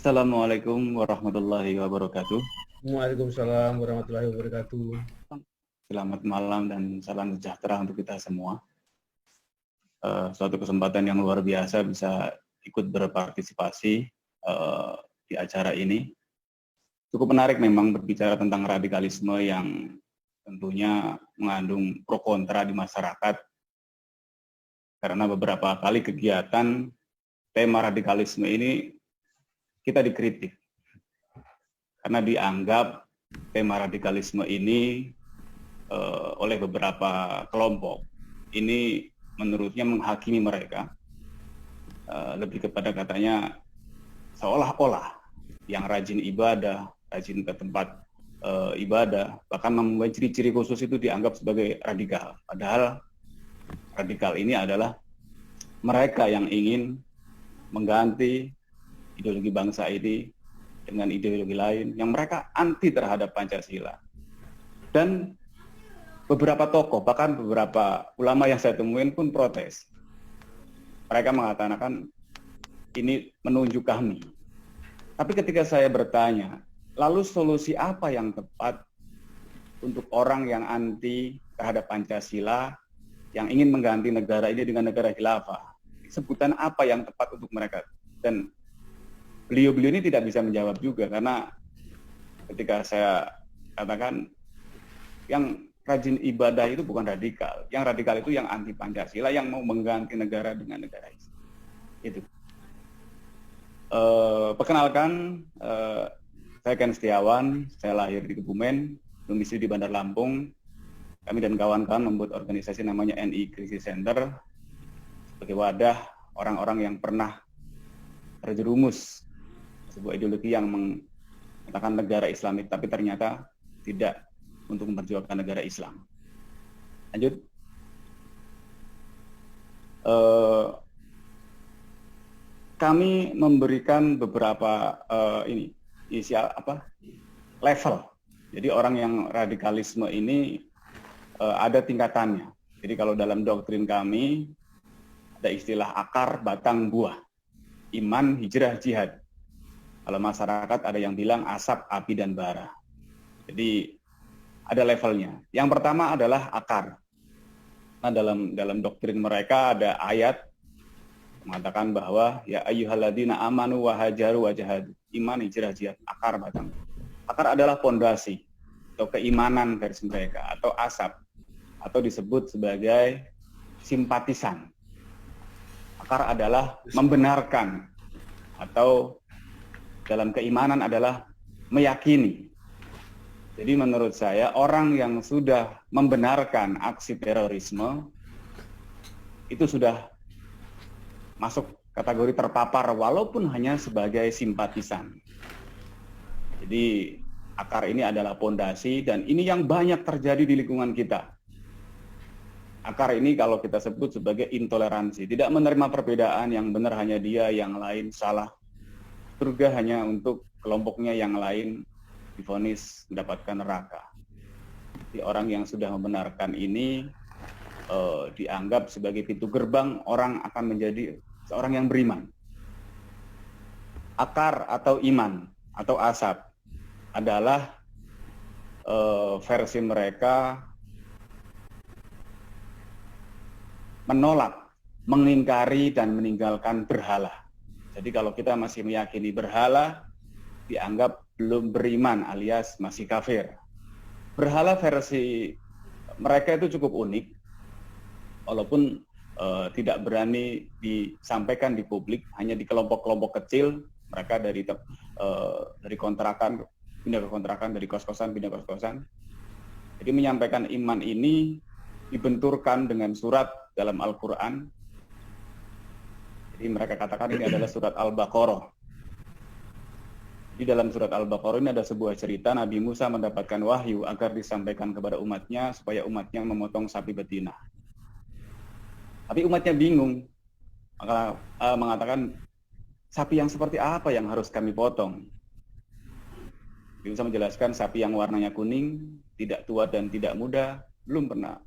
Assalamualaikum warahmatullahi wabarakatuh. Waalaikumsalam warahmatullahi wabarakatuh. Selamat malam dan salam sejahtera untuk kita semua. Suatu kesempatan yang luar biasa bisa ikut berpartisipasi di acara ini. Cukup menarik memang berbicara tentang radikalisme yang tentunya mengandung pro kontra di masyarakat. Karena beberapa kali kegiatan tema radikalisme ini kita dikritik. Karena dianggap tema radikalisme ini oleh beberapa kelompok ini menurutnya menghakimi mereka, lebih kepada katanya seolah-olah yang rajin ibadah, rajin ke tempat ibadah, bahkan mempunyai ciri-ciri khusus itu dianggap sebagai radikal. Padahal radikal ini adalah mereka yang ingin mengganti ideologi bangsa ini dengan ideologi lain yang mereka anti terhadap Pancasila. Dan beberapa tokoh, bahkan beberapa ulama yang saya temuin pun protes. Mereka mengatakan ini menunjuk kami. Tapi ketika saya bertanya, lalu solusi apa yang tepat untuk orang yang anti terhadap Pancasila, yang ingin mengganti negara ini dengan negara khilafah? Sebutan apa yang tepat untuk mereka? Dan beliau-beliau ini tidak bisa menjawab juga, karena ketika saya katakan yang rajin ibadah itu bukan radikal. Yang radikal itu yang anti Pancasila, yang mau mengganti negara dengan negara Islam. Itu. Perkenalkan, saya Ken Setiawan, saya lahir di Kebumen, domisili di Bandar Lampung. Kami dan kawan-kawan membuat organisasi namanya NI Crisis Center sebagai wadah orang-orang yang pernah terjerumus sebuah ideologi yang mengatakan negara Islamik, tapi ternyata tidak untuk memperjuangkan negara Islam. Lanjut. Kami memberikan beberapa level. Jadi orang yang radikalisme ini ada tingkatannya. Jadi kalau dalam doktrin kami ada istilah akar, batang, buah. Iman, hijrah, jihad. Kalau masyarakat ada yang bilang asap, api, dan bara. Jadi ada levelnya. Yang pertama adalah akar. Nah, dalam doktrin mereka ada ayat mengatakan bahwa ya ayyuhalladzina amanu wa hajaru wa jahadu. Iman, hijrah, jihad, akar, batang. Akar adalah pondasi atau keimanan versi mereka, atau asap, atau disebut sebagai simpatisan. Akar adalah membenarkan, atau dalam keimanan adalah meyakini. Jadi menurut saya orang yang sudah membenarkan aksi terorisme itu sudah masuk kategori terpapar walaupun hanya sebagai simpatisan. Jadi akar ini adalah pondasi, dan ini yang banyak terjadi di lingkungan kita. Akar ini kalau kita sebut sebagai intoleransi, tidak menerima perbedaan, yang benar hanya dia, yang lain salah. Surga hanya untuk kelompoknya, yang lain divonis mendapatkan neraka. Jadi orang yang sudah membenarkan ini dianggap sebagai pintu gerbang orang akan menjadi seorang yang beriman. Akar atau iman atau asap adalah versi mereka menolak, mengingkari, dan meninggalkan berhala. Jadi kalau kita masih meyakini berhala, dianggap belum beriman alias masih kafir. Berhala versi mereka itu cukup unik, walaupun tidak berani disampaikan di publik, hanya di kelompok-kelompok kecil. Mereka dari kontrakan pindah ke kontrakan, dari kos-kosan pindah ke kos-kosan. Jadi menyampaikan iman ini dibenturkan dengan surat dalam Al-Quran. Jadi mereka katakan ini adalah surat Al-Baqarah. Di dalam surat Al-Baqarah ini ada sebuah cerita Nabi Musa mendapatkan wahyu agar disampaikan kepada umatnya supaya umatnya memotong sapi betina. Tapi umatnya bingung, maka mengatakan sapi yang seperti apa yang harus kami potong. Nabi Musa menjelaskan sapi yang warnanya kuning, tidak tua dan tidak muda, belum pernah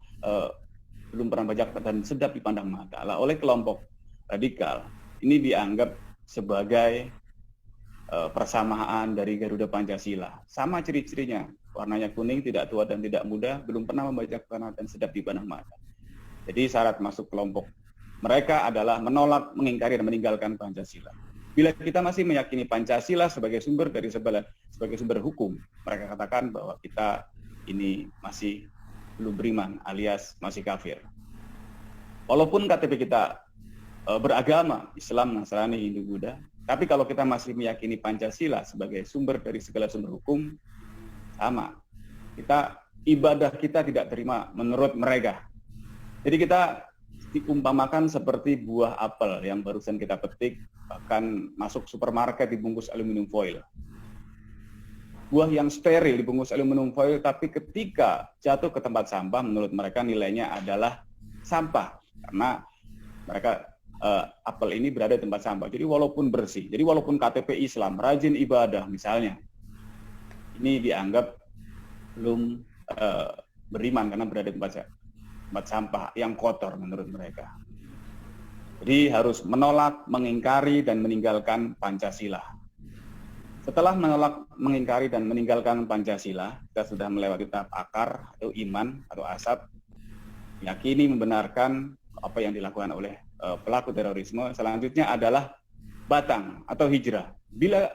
bajak dan sedap dipandang mata. Oleh kelompok radikal ini dianggap sebagai persamaan dari Garuda Pancasila. Sama ciri-cirinya, warnanya kuning, tidak tua dan tidak muda, belum pernah membaca Quran dan sedap dipandang mata. Jadi syarat masuk kelompok mereka adalah menolak, mengingkari, dan meninggalkan Pancasila. Bila kita masih meyakini Pancasila sebagai sumber hukum, mereka katakan bahwa kita ini masih belum beriman, alias masih kafir. Walaupun KTP kita beragama, Islam, Nasrani, Hindu, Buddha, tapi kalau kita masih meyakini Pancasila sebagai sumber dari segala sumber hukum, sama. Ibadah kita tidak terima menurut mereka. Jadi kita diumpamakan seperti buah apel yang barusan kita petik, bahkan masuk supermarket dibungkus aluminium foil. Buah yang steril dibungkus aluminium foil, tapi ketika jatuh ke tempat sampah, menurut mereka nilainya adalah sampah. Karena mereka apel ini berada di tempat sampah. Jadi walaupun bersih, jadi walaupun KTP Islam, rajin ibadah misalnya, ini dianggap belum beriman karena berada di tempat sampah yang kotor menurut mereka. Jadi harus menolak, mengingkari, dan meninggalkan Pancasila. Setelah menolak, mengingkari, dan meninggalkan Pancasila, kita sudah melewati tahap akar atau iman atau asap, yakini, membenarkan apa yang dilakukan oleh pelaku terorisme. Selanjutnya adalah batang atau hijrah. Bila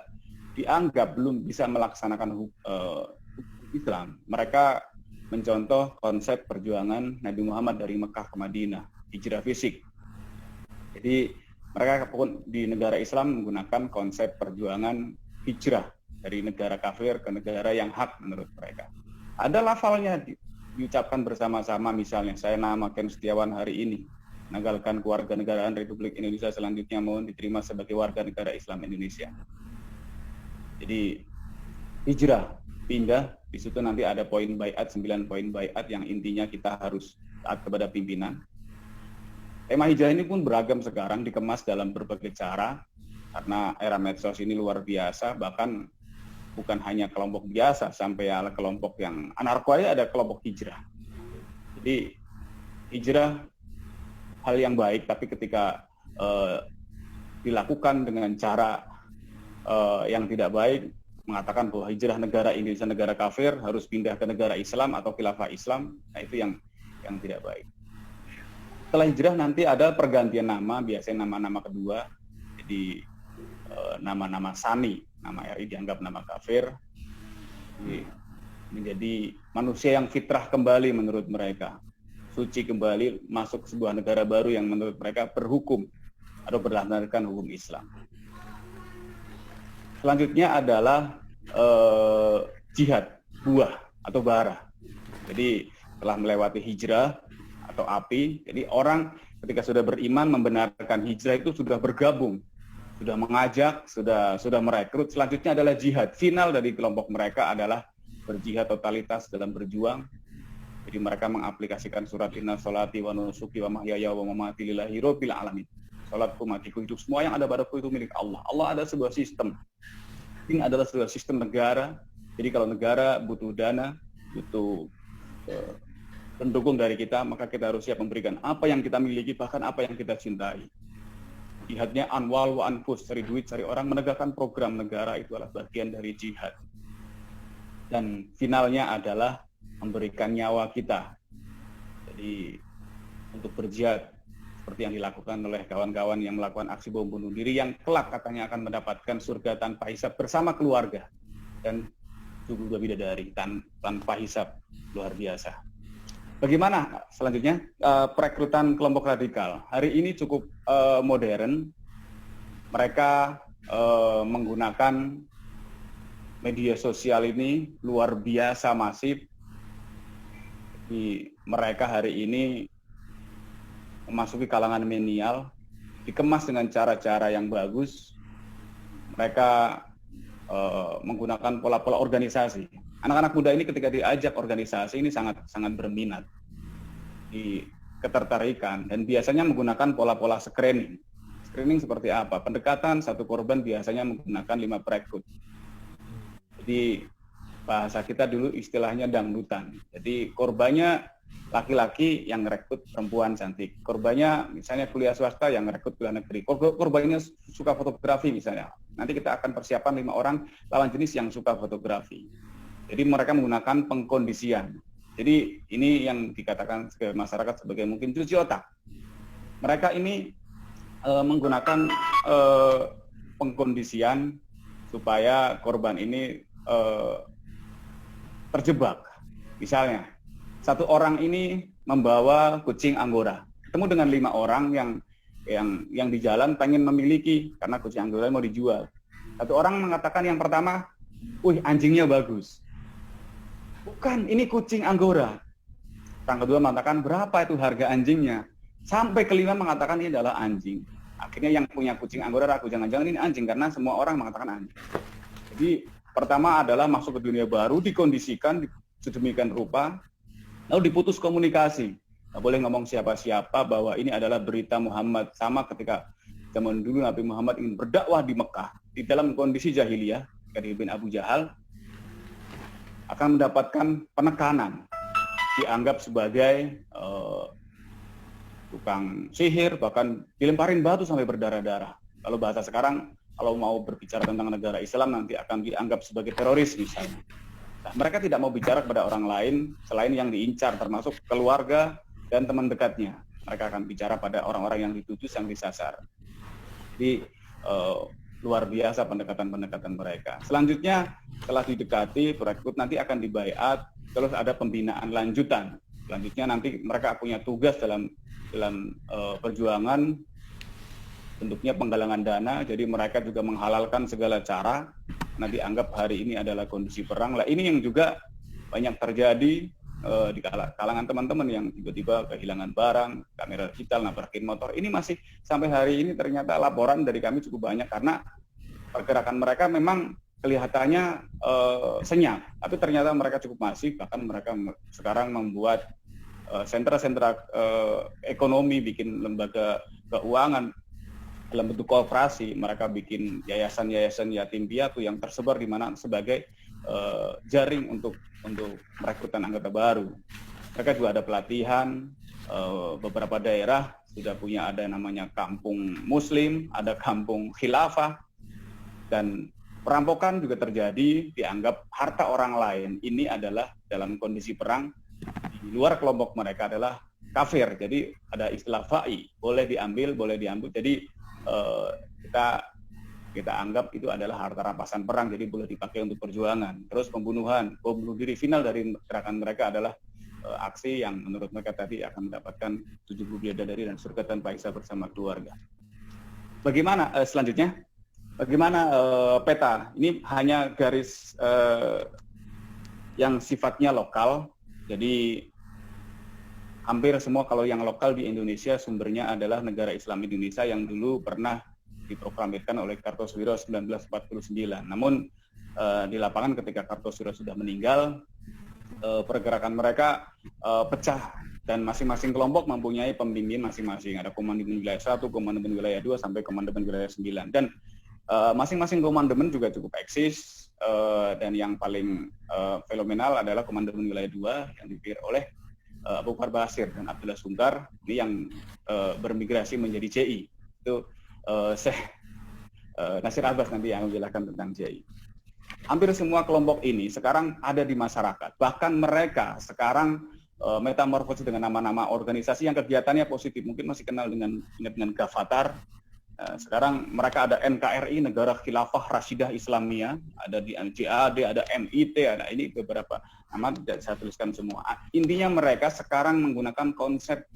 dianggap belum bisa melaksanakan Islam, mereka mencontoh konsep perjuangan Nabi Muhammad dari Mekah ke Madinah, hijrah fisik. Jadi mereka pun di negara Islam menggunakan konsep perjuangan hijrah dari negara kafir ke negara yang hak menurut mereka. Ada lafalnya diucapkan bersama-sama, misalnya saya nama Ken Setiawan hari ini menanggalkan kewarganegaraan Republik Indonesia, selanjutnya mohon diterima sebagai warga negara Islam Indonesia. Jadi hijrah, pindah, di situ nanti ada poin baiat, 9 poin baiat yang intinya kita harus taat kepada pimpinan. Tema hijrah ini pun beragam sekarang, dikemas dalam berbagai cara, karena era medsos ini luar biasa, bahkan bukan hanya kelompok biasa, sampai ala kelompok yang anarko aja ada kelompok hijrah. Jadi hijrah hal yang baik, tapi ketika dilakukan dengan cara yang tidak baik, mengatakan bahwa hijrah negara Indonesia negara kafir harus pindah ke negara Islam atau khilafah Islam, nah itu yang tidak baik. Setelah hijrah nanti ada pergantian nama, biasanya nama-nama kedua, jadi nama-nama Sani, nama RI dianggap nama kafir, jadi, menjadi manusia yang fitrah kembali menurut mereka, suci kembali, masuk sebuah negara baru yang menurut mereka berhukum atau berdasarkan hukum Islam. Selanjutnya adalah jihad, buah atau bara. Jadi telah melewati hijrah atau api, jadi orang ketika sudah beriman membenarkan hijrah itu sudah bergabung, sudah mengajak, sudah merekrut. Selanjutnya adalah jihad. Final dari kelompok mereka adalah berjihad totalitas dalam berjuang. Jadi mereka mengaplikasikan surat inna sholati wa nusuki wa mahyaya wa mamati lillahi rabbil alamin. Salatku, matiku, hidup, semua yang ada padaku itu milik Allah. Allah ada sebuah sistem. Ini adalah sebuah sistem negara. Jadi kalau negara butuh dana, butuh pendukung dari kita, maka kita harus siap memberikan apa yang kita miliki, bahkan apa yang kita cintai. Jihadnya anwal wa anfus, cari duit, cari orang, menegakkan program negara itu adalah bagian dari jihad. Dan finalnya adalah memberikan nyawa kita. Jadi untuk berjihad seperti yang dilakukan oleh kawan-kawan yang melakukan aksi bom bunuh diri yang kelak katanya akan mendapatkan surga tanpa hisab bersama keluarga dan juga bidadari tanpa hisab, luar biasa. Bagaimana selanjutnya perekrutan kelompok radikal? Hari ini cukup modern. Mereka menggunakan media sosial ini luar biasa masif. Mereka hari ini memasuki kalangan milenial, dikemas dengan cara-cara yang bagus. Mereka menggunakan pola-pola organisasi. Anak-anak muda ini ketika diajak organisasi ini sangat berminat, ketertarikan, dan biasanya menggunakan pola-pola screening. Screening seperti apa? Pendekatan satu korban biasanya menggunakan 5 perekrut. Jadi bahasa kita dulu istilahnya dangdutan. Jadi korbannya laki-laki yang rekrut perempuan cantik. Korbannya misalnya kuliah swasta yang rekrut kuliah negeri. Korbannya suka fotografi misalnya. Nanti kita akan persiapan 5 orang lawan jenis yang suka fotografi. Jadi mereka menggunakan pengkondisian. Jadi ini yang dikatakan ke masyarakat sebagai mungkin cuci otak. Mereka ini menggunakan pengkondisian supaya korban ini terjebak. Misalnya, satu orang ini membawa kucing Anggora, ketemu dengan 5 orang yang di jalan pengen memiliki karena kucing Anggora mau dijual. Satu orang mengatakan yang pertama, "Wih, anjingnya bagus." "Bukan, ini kucing Anggora." Orang kedua mengatakan, "Berapa itu harga anjingnya?" Sampai kelima mengatakan ini adalah anjing. Akhirnya yang punya kucing Anggora ragu, jangan-jangan ini anjing, karena semua orang mengatakan anjing. Jadi pertama adalah masuk ke dunia baru, dikondisikan sedemikian rupa, lalu diputus komunikasi. Nggak boleh ngomong siapa-siapa bahwa ini adalah berita Muhammad. Sama ketika zaman dulu Nabi Muhammad ingin berdakwah di Mekah, di dalam kondisi jahiliyah, ketika bin Abu Jahal akan mendapatkan penekanan, dianggap sebagai tukang sihir, bahkan dilemparin batu sampai berdarah-darah. Kalau bahasa sekarang, kalau mau berbicara tentang negara Islam nanti akan dianggap sebagai teroris misalnya. Nah, mereka tidak mau bicara kepada orang lain selain yang diincar, termasuk keluarga dan teman dekatnya. Mereka akan bicara pada orang-orang yang dituju, yang disasar. Jadi luar biasa pendekatan-pendekatan mereka. Selanjutnya setelah didekati, perekrut nanti akan dibaiat, terus ada pembinaan lanjutan. Selanjutnya nanti mereka punya tugas dalam perjuangan, bentuknya penggalangan dana, jadi mereka juga menghalalkan segala cara, karena dianggap hari ini adalah kondisi perang. Lah ini yang juga banyak terjadi di kalangan teman-teman yang tiba-tiba kehilangan barang, kamera digital, nabrakin motor. Ini masih sampai hari ini ternyata laporan dari kami cukup banyak, karena pergerakan mereka memang kelihatannya senyap, tapi ternyata mereka cukup masif, bahkan mereka sekarang membuat sentra-sentra ekonomi, bikin lembaga keuangan dalam bentuk kooperasi. Mereka bikin yayasan-yayasan yatim piatu yang tersebar di mana sebagai jaring untuk merekrutan anggota baru. Mereka juga ada pelatihan, beberapa daerah sudah punya ada namanya kampung muslim, ada kampung khilafah, dan perampokan juga terjadi, dianggap harta orang lain ini adalah dalam kondisi perang, di luar kelompok mereka adalah kafir. Jadi ada istilah fa'i, boleh diambil. Jadi kita anggap itu adalah harta rampasan perang, jadi boleh dipakai untuk perjuangan. Terus pembunuhan, bom bunuh diri, final dari gerakan mereka adalah aksi yang menurut mereka tadi akan mendapatkan 70 bidadari dan surga tanpa hisab bersama keluarga. Bagaimana selanjutnya? Bagaimana peta? Ini hanya garis yang sifatnya lokal. Jadi hampir semua kalau yang lokal di Indonesia sumbernya adalah negara Islam Indonesia yang dulu pernah diproklamirkan oleh Kartosuwiro 1949. Namun di lapangan ketika Kartosuwiro sudah meninggal, pergerakan mereka pecah dan masing-masing kelompok mempunyai pemimpin masing-masing. Ada komandan wilayah 1, komandan wilayah 2 sampai komandan wilayah 9. Dan masing-masing komandan juga cukup eksis, dan yang paling fenomenal adalah komandan wilayah 2 yang dipimpin oleh Abu Bakar Basir dan Abdullah Sungkar, ini yang bermigrasi menjadi CI. Itu Syekh Nasir Abbas nanti yang menjelaskan tentang CI. Hampir semua kelompok ini sekarang ada di masyarakat. Bahkan mereka sekarang metamorfosis dengan nama-nama organisasi yang kegiatannya positif. Mungkin masih kenal dengan Gavatar. Sekarang mereka ada NKRI, Negara Khilafah Rasyidah Islamiyah, ada di NCAD, ada MIT, ada ini beberapa nama tidak saya tuliskan semua. Intinya mereka sekarang menggunakan konsep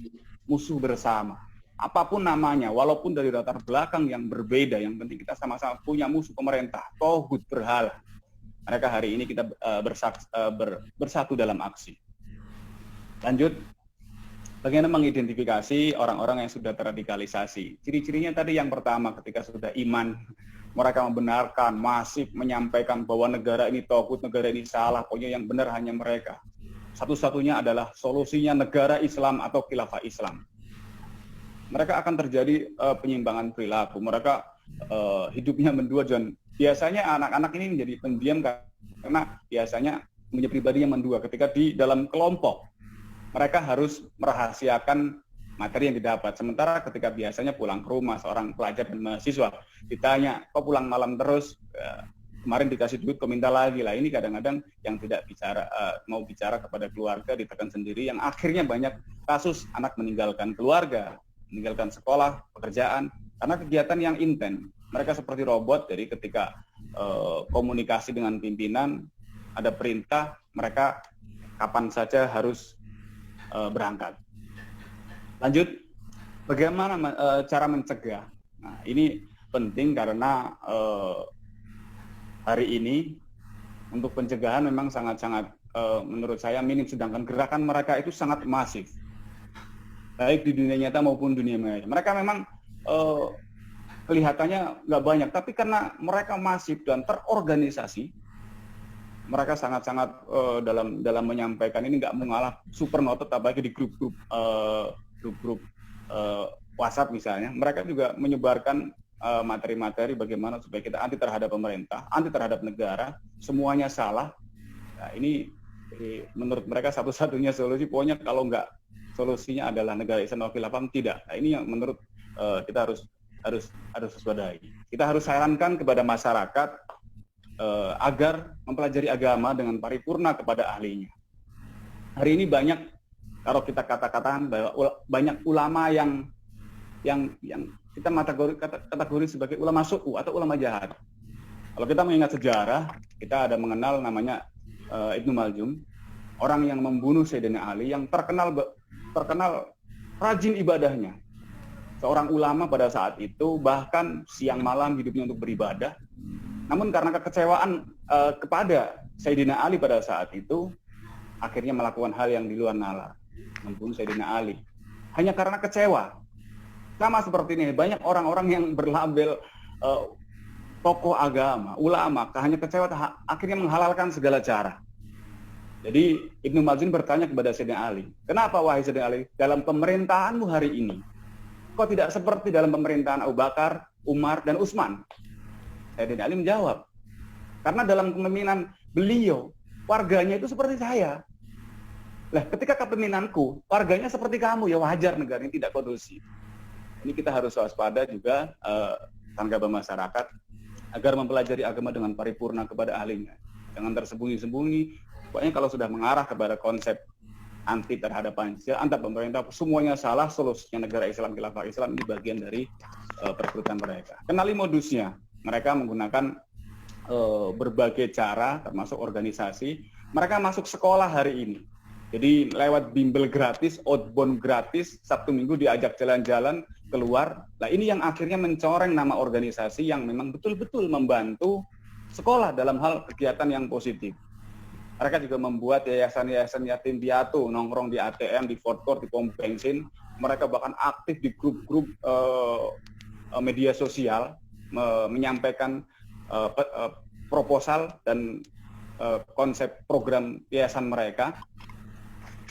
musuh bersama. Apapun namanya, walaupun dari latar belakang yang berbeda, yang penting kita sama-sama punya musuh pemerintah, tauhid, berhala. Mereka hari ini kita bersatu dalam aksi. Lanjut. Bagaimana mengidentifikasi orang-orang yang sudah terradikalisasi? Ciri-cirinya tadi yang pertama, ketika sudah iman, mereka membenarkan, masif menyampaikan bahwa negara ini tauhid, negara ini salah, pokoknya yang benar hanya mereka. Satu-satunya adalah solusinya negara Islam atau khilafah Islam. Mereka akan terjadi penyimpangan perilaku. Mereka hidupnya mendua, dan biasanya anak-anak ini menjadi pendiam karena biasanya menjadi pribadi yang mendua ketika di dalam kelompok. mereka harus merahasiakan materi yang didapat. Sementara ketika biasanya pulang ke rumah seorang pelajar dan mahasiswa ditanya, kok pulang malam terus? Kemarin dikasih duit, kok minta lagi lah. Ini kadang-kadang yang tidak bicara, mau bicara kepada keluarga ditekan sendiri, yang akhirnya banyak kasus anak meninggalkan keluarga, meninggalkan sekolah, pekerjaan, karena kegiatan yang intens. Mereka seperti robot, jadi ketika komunikasi dengan pimpinan, ada perintah, mereka kapan saja harus berangkat. Lanjut, bagaimana cara mencegah? Nah, ini penting karena hari ini untuk pencegahan memang sangat-sangat menurut saya minim, sedangkan gerakan mereka itu sangat masif, baik di dunia nyata maupun dunia maya. Mereka memang kelihatannya nggak banyak, tapi karena mereka masif dan terorganisasi, mereka sangat-sangat dalam menyampaikan ini nggak mengalah super noted, apalagi di grup-grup WhatsApp misalnya. Mereka juga menyebarkan materi-materi bagaimana supaya kita anti terhadap pemerintah, anti terhadap negara, semuanya salah. Nah, ini menurut mereka satu-satunya solusi. Pokoknya kalau nggak solusinya adalah negara Islam khilafah, tidak. Nah, ini yang menurut kita harus waspadai. Kita harus sarankan kepada masyarakat agar mempelajari agama dengan paripurna kepada ahlinya. Hari ini banyak, kalau kita katakan bahwa banyak ulama yang kita kategori sebagai ulama suku atau ulama jahat. Kalau kita mengingat sejarah, kita ada mengenal namanya Ibnu Maljum, orang yang membunuh Sayyidina Ali, yang terkenal rajin ibadahnya. Seorang ulama pada saat itu, bahkan siang malam hidupnya untuk beribadah. Namun karena kekecewaan kepada Sayyidina Ali pada saat itu, akhirnya melakukan hal yang di luar nalar, membunuh Sayyidina Ali. Hanya karena kecewa. Sama seperti ini, banyak orang-orang yang berlabel tokoh agama, ulama, hanya kecewa, akhirnya menghalalkan segala cara. Jadi Ibnu Maljum bertanya kepada Sayyidina Ali, kenapa wahai Sayyidina Ali, dalam pemerintahanmu hari ini, kok tidak seperti dalam pemerintahan Abu Bakar, Umar, dan Utsman? Sayyidina Ali menjawab, karena dalam kepemimpinan beliau, warganya itu seperti saya. Lah, ketika kepemimpinanku, warganya seperti kamu, ya wajar negara ini tidak kondusif. Ini kita harus waspada juga tangga masyarakat agar mempelajari agama dengan paripurna kepada ahlinya. Jangan tersembunyi-sembunyi. Pokoknya kalau sudah mengarah kepada konsep anti terhadap Pancasila, anti pemerintah, semuanya salah, solusinya negara Islam, khilafah Islam, ini bagian dari perekrutan mereka. Kenali modusnya. Mereka menggunakan berbagai cara, termasuk organisasi. Mereka masuk sekolah hari ini. Jadi lewat bimbel gratis, outbound gratis, Sabtu Minggu diajak jalan-jalan keluar. Nah, ini yang akhirnya mencoreng nama organisasi yang memang betul-betul membantu sekolah dalam hal kegiatan yang positif. Mereka juga membuat yayasan-yayasan yatim piatu, nongkrong di ATM, di food court, di pom bensin. Mereka bahkan aktif di grup-grup media sosial, menyampaikan proposal dan konsep program yayasan mereka.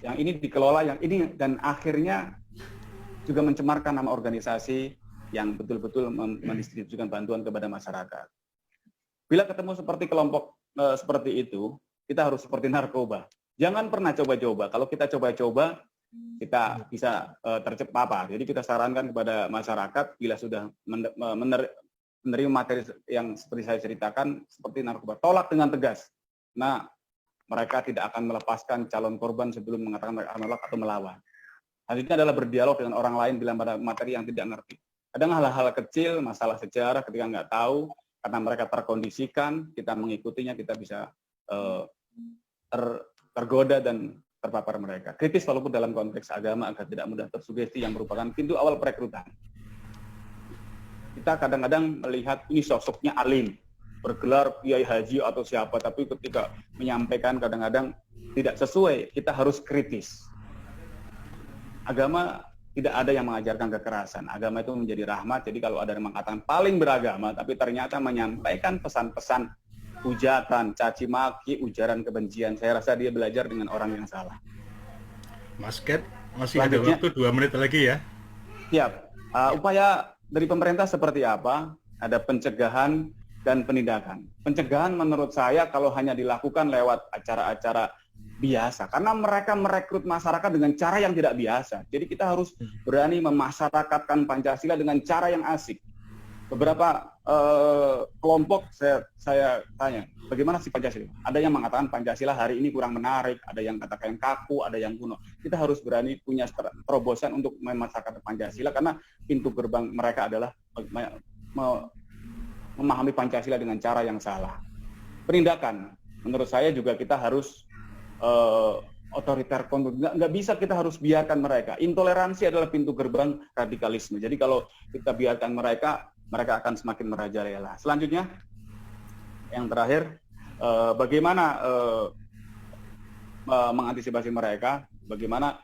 Yang ini dikelola, yang ini, dan akhirnya juga mencemarkan nama organisasi yang betul-betul mendistribusikan bantuan kepada masyarakat. Bila ketemu seperti kelompok seperti itu, kita harus seperti narkoba. Jangan pernah coba-coba. Kalau kita coba-coba, kita bisa terpapar. Jadi kita sarankan kepada masyarakat, bila sudah menerima materi yang seperti saya ceritakan, seperti narkoba, tolak dengan tegas. Nah, mereka tidak akan melepaskan calon korban sebelum mengatakan mereka menolak atau melawan. Selanjutnya adalah berdialog dengan orang lain bila ada materi yang tidak ngerti. Kadang hal-hal kecil, masalah sejarah ketika nggak tahu, karena mereka terkondisikan, kita mengikutinya, kita bisa tergoda dan terpapar mereka. Kritis walaupun dalam konteks agama agar tidak mudah tersugesti yang merupakan pintu awal perekrutan. Kita kadang-kadang melihat ini sosoknya alim, bergelar kiai haji atau siapa, tapi ketika menyampaikan kadang-kadang tidak sesuai, kita harus kritis. Agama tidak ada yang mengajarkan kekerasan. Agama itu menjadi rahmat. Jadi kalau ada yang mengatakan paling beragama, tapi ternyata menyampaikan pesan-pesan hujatan, caci maki, ujaran kebencian, saya rasa dia belajar dengan orang yang salah. Mas Ket, masih ada waktu 2 menit lagi ya? Siap. Upaya dari pemerintah seperti apa? Ada pencegahan dan penindakan. Pencegahan menurut saya kalau hanya dilakukan lewat acara-acara biasa, karena mereka merekrut masyarakat dengan cara yang tidak biasa. Jadi kita harus berani memasyarakatkan Pancasila dengan cara yang asik. Beberapa kelompok saya tanya, bagaimana sih Pancasila? Ada yang mengatakan Pancasila hari ini kurang menarik, ada yang katakan kaku, ada yang kuno. Kita harus berani punya terobosan untuk memasyarakatkan Pancasila, karena pintu gerbang mereka adalah memahami Pancasila dengan cara yang salah. Penindakan, menurut saya juga kita harus otoriter kondur. Nggak bisa kita harus biarkan mereka. Intoleransi adalah pintu gerbang radikalisme. Jadi kalau kita biarkan mereka akan semakin merajalela. Selanjutnya, yang terakhir, bagaimana mengantisipasi mereka, bagaimana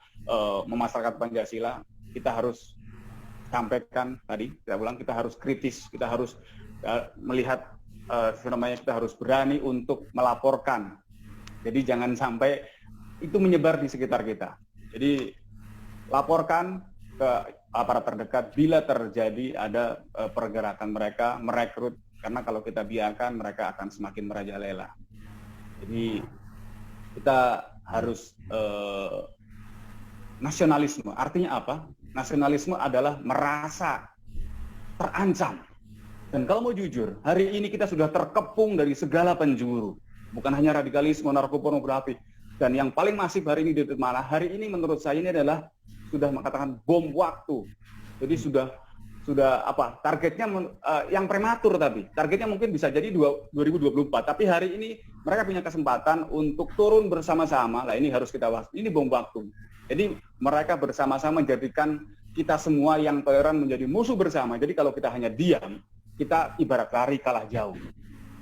memasarkan Pancasila. Kita harus sampaikan tadi, saya ulang, kita harus kritis, kita harus melihat kita harus berani untuk melaporkan. Jadi jangan sampai itu menyebar di sekitar kita. Jadi laporkan ke aparat terdekat bila terjadi ada pergerakan mereka merekrut, karena kalau kita biarkan mereka akan semakin merajalela. Jadi kita harus nasionalisme. Artinya apa? Nasionalisme adalah merasa terancam. Dan kalau mau jujur, hari ini kita sudah terkepung dari segala penjuru. Bukan hanya radikalisme, narkopornografi. Dan yang paling masif hari ini di mana? Hari ini menurut saya ini adalah sudah mengatakan bom waktu. Jadi sudah targetnya yang prematur, tapi targetnya mungkin bisa jadi 2024. Tapi hari ini mereka punya kesempatan untuk turun bersama-sama. Nah, ini harus kita bahas. Ini bom waktu. Jadi mereka bersama-sama menjadikan kita semua yang toleran menjadi musuh bersama. Jadi kalau kita hanya diam, kita ibarat lari kalah jauh.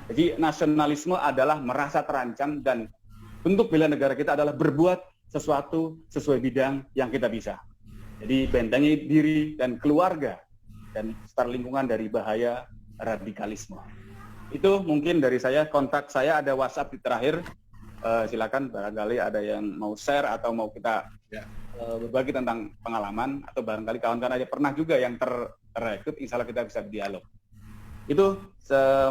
Jadi nasionalisme adalah merasa terancam, dan bentuk bela negara kita adalah berbuat sesuatu sesuai bidang yang kita bisa. Jadi bentengi diri dan keluarga dan sekitar lingkungan dari bahaya radikalisme. Itu mungkin dari saya. Kontak saya ada WhatsApp di terakhir. Silakan barangkali ada yang mau share atau mau kita berbagi tentang pengalaman, atau barangkali kawan-kawan aja pernah juga yang terrekrut, insya Allah kita bisa berdialog. Itu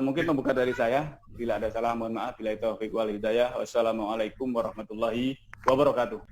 mungkin pembuka dari saya. Bila ada salah, mohon maaf. Bila taufiq wal hidayah. Wassalamualaikum warahmatullahi wabarakatuh.